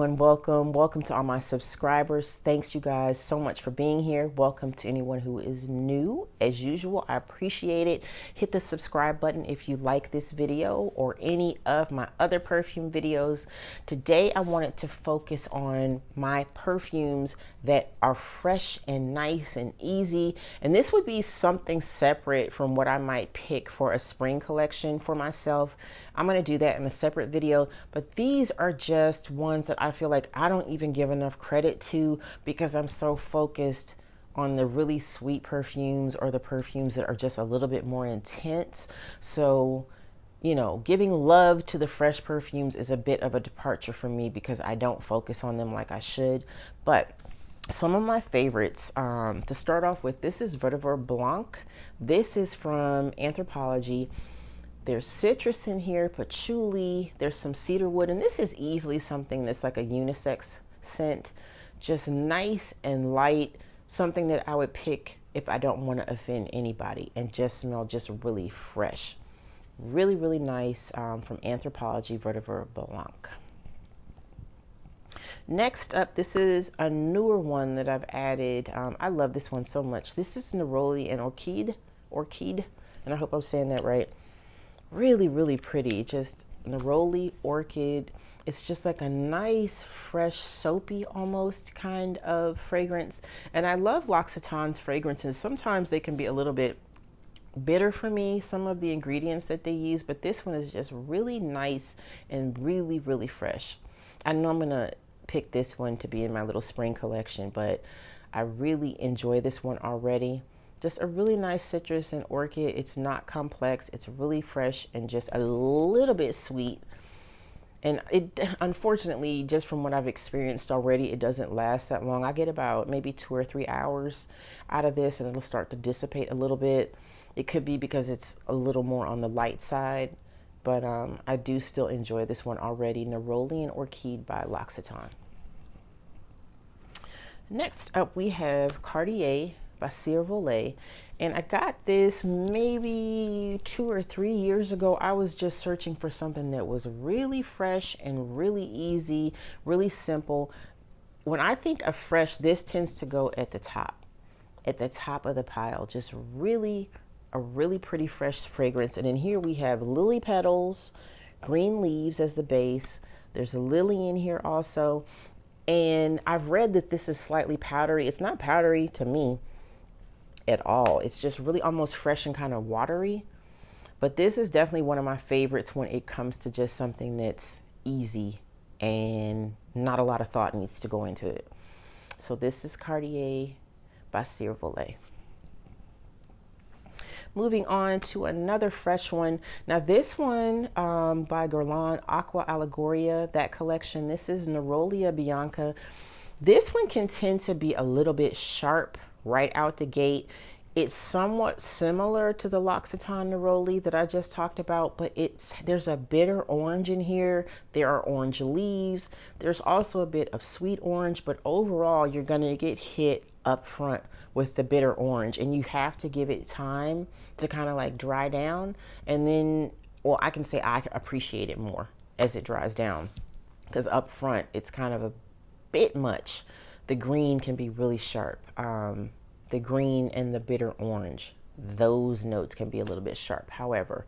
everyone. Welcome to all my subscribers. Thanks you guys so much for being here. Welcome to anyone who is new. As usual, I appreciate it. Hit the subscribe button if you like this video or any of my other perfume videos. Today I wanted to focus on my perfumes that are fresh and nice and easy, and this would be something separate from what I might pick for a spring collection for myself. I'm going to do that in a separate video, but these are just ones that I feel like I don't even give enough credit to because I'm so focused on the really sweet perfumes or the perfumes that are just a little bit more intense. So, you know, giving love to the fresh perfumes is a bit of a departure for me because I don't focus on them like I should. But some of my favorites, to start off with, this is Vetiver Blanc. This is from Anthropologie. There's citrus in here, patchouli, there's some cedarwood, and this is easily something that's like a unisex scent. Just nice and light, something that I would pick if I don't want to offend anybody, and just smell just really fresh. Really, really nice, from Anthropologie, Vetiver Blanc. Next up, this is a newer one that I've added. I love this one so much. This is Neroli and Orchidee, and I hope I'm saying that right. Really, really pretty. Just Neroli, Orchid. It's just like a nice, fresh, soapy almost kind of fragrance. And I love L'Occitane's fragrances. Sometimes they can be a little bit bitter for me, some of the ingredients that they use, but this one is just really nice and really, really fresh. I know I'm gonna pick this one to be in my little spring collection, but I really enjoy this one already. Just a really nice citrus and orchid. It's not complex. It's really fresh and just a little bit sweet. And it, unfortunately, just from what I've experienced already, it doesn't last that long. I get about maybe 2 or 3 hours out of this, and it'll start to dissipate a little bit. It could be because it's a little more on the light side, but I do still enjoy this one already. Neroli and Orchidee by L'Occitane. Next up, we have Cartier Baiser Vole, and I got this maybe 2 or 3 years ago. I was just searching for something that was really fresh and really easy, really simple. When I think of fresh, this tends to go at the top of the pile. Just really a really pretty fresh fragrance. And in here we have lily petals, green leaves as the base. There's a lily in here also, and I've read that this is slightly powdery. It's not powdery to me at all. It's just really almost fresh and kind of watery. But this is definitely one of my favorites when it comes to just something that's easy and not a lot of thought needs to go into it. So this is Cartier Baiser Vole. Moving on to another fresh one. Now this one by Guerlain, Aqua Allegoria, that collection. This is Nerolia Bianca. This one can tend to be a little bit sharp right out the gate. It's somewhat similar to the L'Occitane Neroli that I just talked about, but there's a bitter orange in here. There are orange leaves. There's also a bit of sweet orange, but overall you're gonna get hit up front with the bitter orange, and you have to give it time to kind of like dry down. And then, well, I can say I appreciate it more as it dries down, because up front it's kind of a bit much. The green can be really sharp. The green and the bitter orange, those notes can be a little bit sharp. However,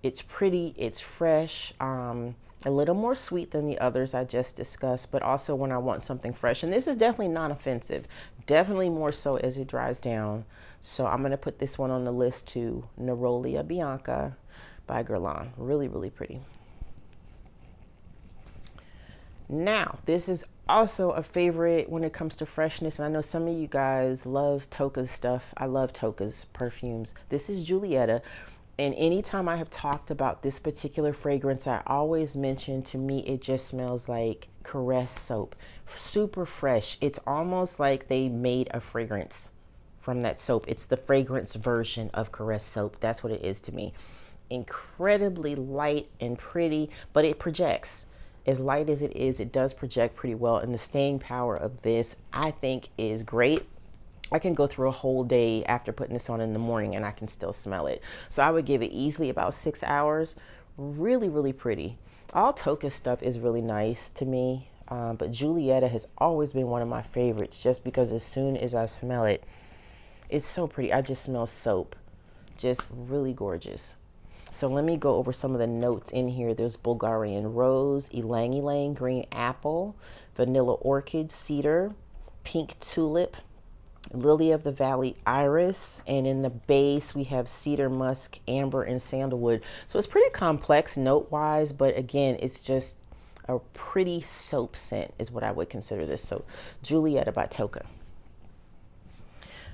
it's pretty, it's fresh, a little more sweet than the others I just discussed, but also when I want something fresh. And this is definitely not offensive, definitely more so as it dries down. So I'm going to put this one on the list too. Nerolia Bianca by Guerlain. Really, really pretty. Now, this is also a favorite when it comes to freshness, and I know some of you guys love Tocca's stuff. I love Tocca's perfumes. This is Julieta, and anytime I have talked about this particular fragrance, I always mention, to me it just smells like Caress soap. Super fresh. It's almost like they made a fragrance from that soap. It's the fragrance version of Caress soap. That's what it is to me. Incredibly light and pretty, but it projects. As light as it is, it does project pretty well, and the staying power of this, I think, is great. I can go through a whole day after putting this on in the morning and I can still smell it. So I would give it easily about 6 hours. Really, really pretty. All Tocca stuff is really nice to me. But Julieta has always been one of my favorites just because as soon as I smell it, it's so pretty. I just smell soap. Just really gorgeous. So let me go over some of the notes in here. There's Bulgarian rose, ylang ylang, green apple, vanilla orchid, cedar, pink tulip, lily of the valley iris, and in the base we have cedar, musk, amber, and sandalwood. So it's pretty complex note wise, but again, it's just a pretty soap scent is what I would consider this. So Julieta by Toka.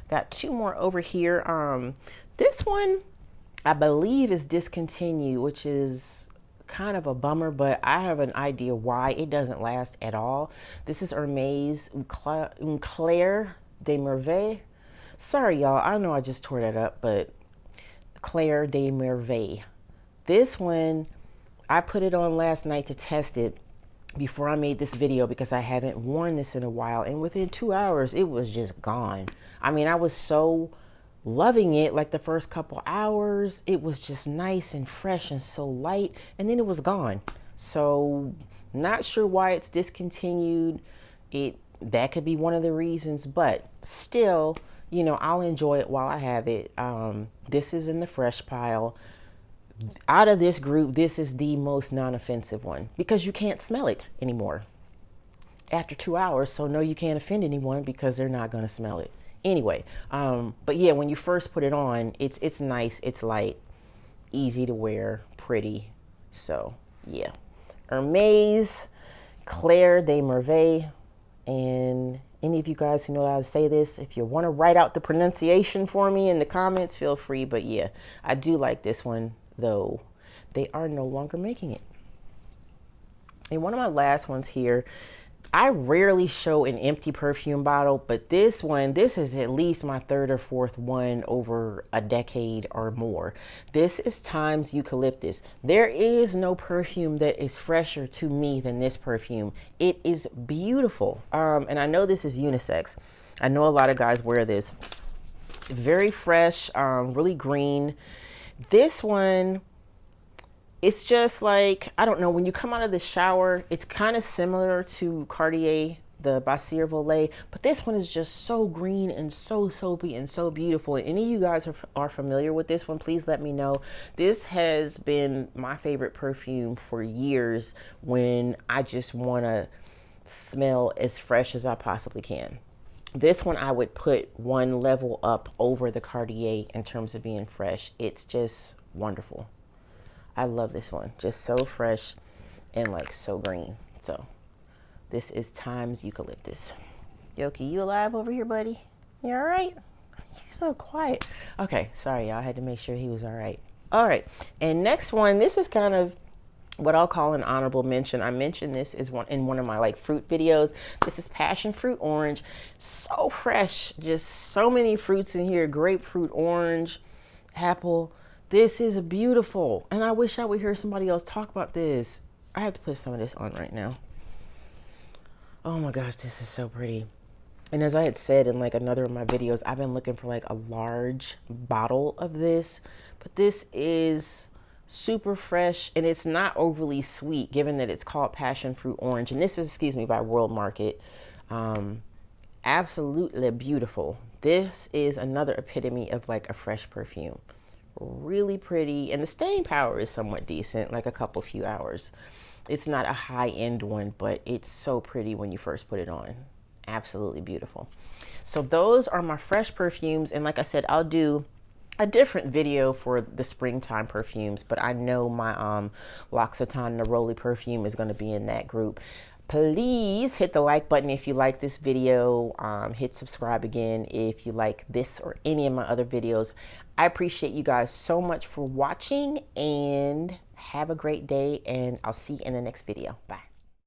Got two more over here. This one I believe is discontinued, which is kind of a bummer, but I have an idea why it doesn't last at all. This is Hermès Claire de Merveilles. Sorry, y'all. I know I just tore that up, but Claire de Merveilles. This one, I put it on last night to test it before I made this video because I haven't worn this in a while. And within 2 hours, it was just gone. I mean, I was so loving it like the first couple hours. It was just nice and fresh and so light, and then it was gone. So not sure why it's discontinued. That could be one of the reasons, but still, you know, I'll enjoy it while I have it. This is in the fresh pile. Out of this group, this is the most non-offensive one because you can't smell it anymore after 2 hours. So no, you can't offend anyone because they're not going to smell it. Anyway, but yeah, when you first put it on, it's nice, it's light, easy to wear, pretty. So yeah, Hermès Claire de Merveilles. And any of you guys who know how to say this, if you want to write out the pronunciation for me in the comments, feel free. But yeah, I do like this one, though they are no longer making it. And one of my last ones here, I rarely show an empty perfume bottle, but this is at least my third or fourth one over a decade or more. This is Thymes Eucalyptus. There is no perfume that is fresher to me than this perfume. It is beautiful. And I know this is unisex. I know a lot of guys wear this. Very fresh, really green. This one, it's just like, I don't know, when you come out of the shower, it's kind of similar to Cartier, the Baiser Vole, but this one is just so green and so soapy and so beautiful. And any of you guys are familiar with this one, please let me know. This has been my favorite perfume for years when I just want to smell as fresh as I possibly can. This one I would put one level up over the Cartier in terms of being fresh. It's just wonderful. I love this one. Just so fresh and like so green. So this is Thymes Eucalyptus. Yoki, you alive over here, buddy? You all right? You're so quiet. Okay, sorry, y'all. I had to make sure he was all right. All right, and next one, this is kind of what I'll call an honorable mention. I mentioned this in one of my like fruit videos. This is Passionfruit Orange. So fresh. Just so many fruits in here. Grapefruit, orange, apple. This is beautiful, and I wish I would hear somebody else talk about this. I have to put some of this on right now. Oh my gosh, this is so pretty. And as I had said in like another of my videos, I've been looking for like a large bottle of this, but this is super fresh and it's not overly sweet given that it's called Passionfruit Orange. And this is, excuse me, by World Market. Absolutely beautiful. This is another epitome of like a fresh perfume. Really pretty, and the staying power is somewhat decent, like a few hours. It's not a high-end one, but it's so pretty when you first put it on. Absolutely beautiful. So those are my fresh perfumes, and like I said, I'll do a different video for the springtime perfumes, but I know my L'Occitane Neroli perfume is going to be in that group. Please hit the like button if you like this video. Hit subscribe again if you like this or any of my other videos. I appreciate you guys so much for watching, and have a great day, and I'll see you in the next video. Bye.